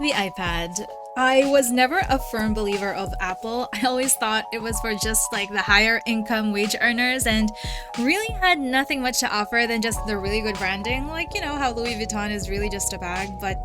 The iPad. I was never a firm believer of Apple. I always thought it was for just like the higher income wage earners and really had nothing much to offer than just the really good branding. Like, how Louis Vuitton is really just a bag, but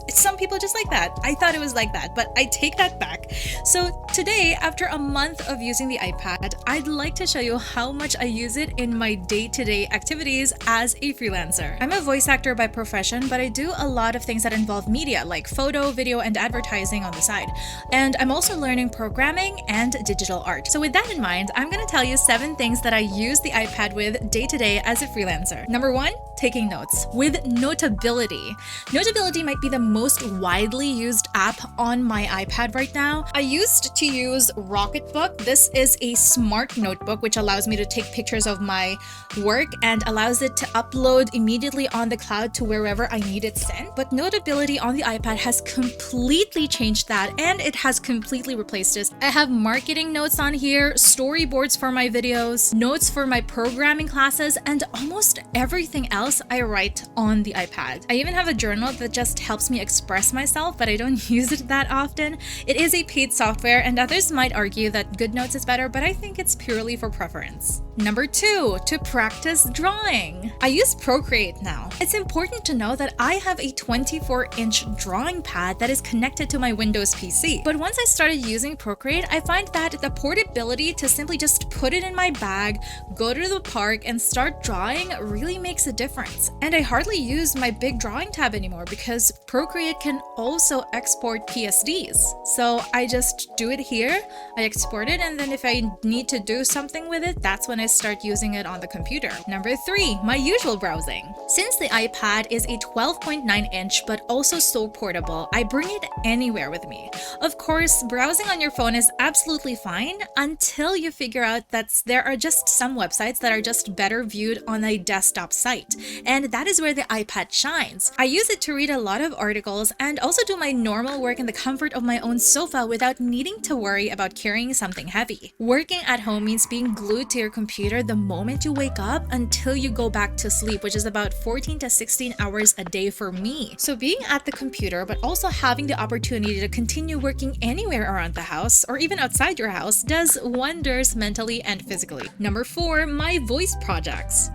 some people just like that. I thought it was like that, but I take that back. So today, after a month of using the iPad, I'd like to show you how much I use it in my day-to-day activities as a freelancer. I'm a voice actor by profession, but I do a lot of things that involve media, like photo, video, and advertising on the side. And I'm also learning programming and digital art. So with that in mind, I'm going to tell you 7 things that I use the iPad with day-to-day as a freelancer. Number 1, taking notes with Notability. Notability might be the most widely used app on my iPad right now. I used to use Rocketbook. This is a smart notebook which allows me to take pictures of my work and allows it to upload immediately on the cloud to wherever I need it sent. But Notability on the iPad has completely changed that, and it has completely replaced this. I have marketing notes on here, storyboards for my videos, notes for my programming classes, and almost everything else I write on the iPad. I even have a journal that just helps me express myself, but I don't use it that often. It is a paid software, and others might argue that GoodNotes is better, but I think it's purely for preference. Number 2, to practice drawing. I use ProCreate now. It's important to know that I have a 24-inch drawing pad that is connected to my Windows PC. But once I started using ProCreate, I find that the portability to simply just put it in my bag, go to the park, and start drawing really makes a difference. And I hardly use my big drawing tab anymore because ProCreate can also export PSDs. So I just do it here, I export it, and then if I need to do something with it, that's when I start using it on the computer. Number 3, my usual browsing. Since the iPad is a 12.9-inch but also so portable, I bring it anywhere with me. Of course, browsing on your phone is absolutely fine until you figure out that there are just some websites that are just better viewed on a desktop site, and that is where the iPad shines. I use it to read a lot of articles and also do my normal work in the comfort of my own sofa without needing to worry about carrying something heavy. Working at home means being glued to your computer the moment you wake up until you go back to sleep, which is about 14 to 16 hours a day for me. So being at the computer but also having the opportunity to continue working anywhere around the house or even outside your house does wonders mentally and physically. Number 4, my voice projects.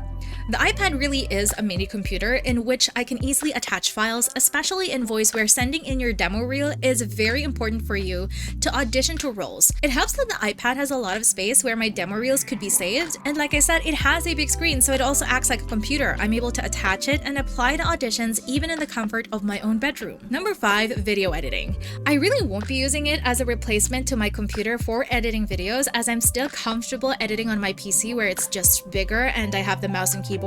The iPad really is a mini computer in which I can easily attach files, especially in voice where sending in your demo reel is very important for you to audition to roles. It helps that the iPad has a lot of space where my demo reels could be saved, and like I said, it has a big screen, so it also acts like a computer. I'm able to attach it and apply to auditions even in the comfort of my own bedroom. Number 5, video editing. I really won't be using it as a replacement to my computer for editing videos, as I'm still comfortable editing on my PC where it's just bigger and I have the mouse and keyboard.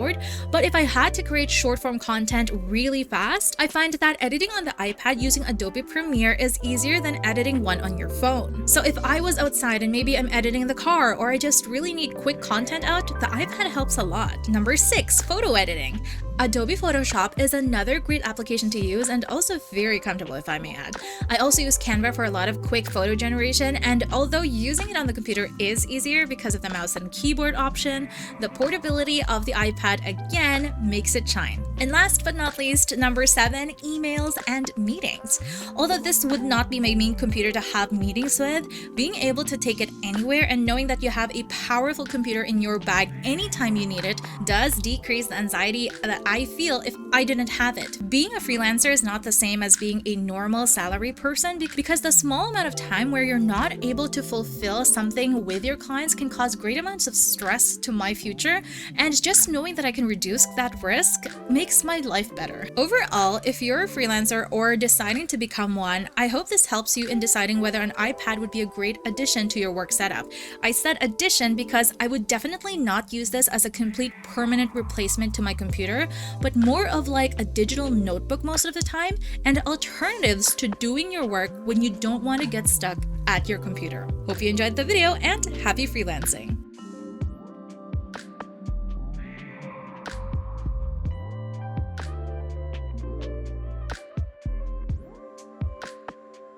But if I had to create short-form content really fast, I find that editing on the iPad using Adobe Premiere is easier than editing one on your phone. So if I was outside and maybe I'm editing in the car, or I just really need quick content out, the iPad helps a lot. Number 6, photo editing. Adobe Photoshop is another great application to use and also very comfortable, if I may add. I also use Canva for a lot of quick photo generation, and although using it on the computer is easier because of the mouse and keyboard option, the portability of the iPad again makes it shine. And last but not least, number 7, emails and meetings. Although this would not be my main computer to have meetings with, being able to take it anywhere and knowing that you have a powerful computer in your bag anytime you need it does decrease the anxiety that I feel if I didn't have it. Being a freelancer is not the same as being a normal salary person because the small amount of time where you're not able to fulfill something with your clients can cause great amounts of stress to my future, and just knowing that I can reduce that risk makes my life better. Overall, if you're a freelancer or deciding to become one, I hope this helps you in deciding whether an iPad would be a great addition to your work setup. I said addition because I would definitely not use this as a complete permanent replacement to my computer, but more of like a digital notebook most of the time, and alternatives to doing your work when you don't want to get stuck at your computer. Hope you enjoyed the video, and happy freelancing!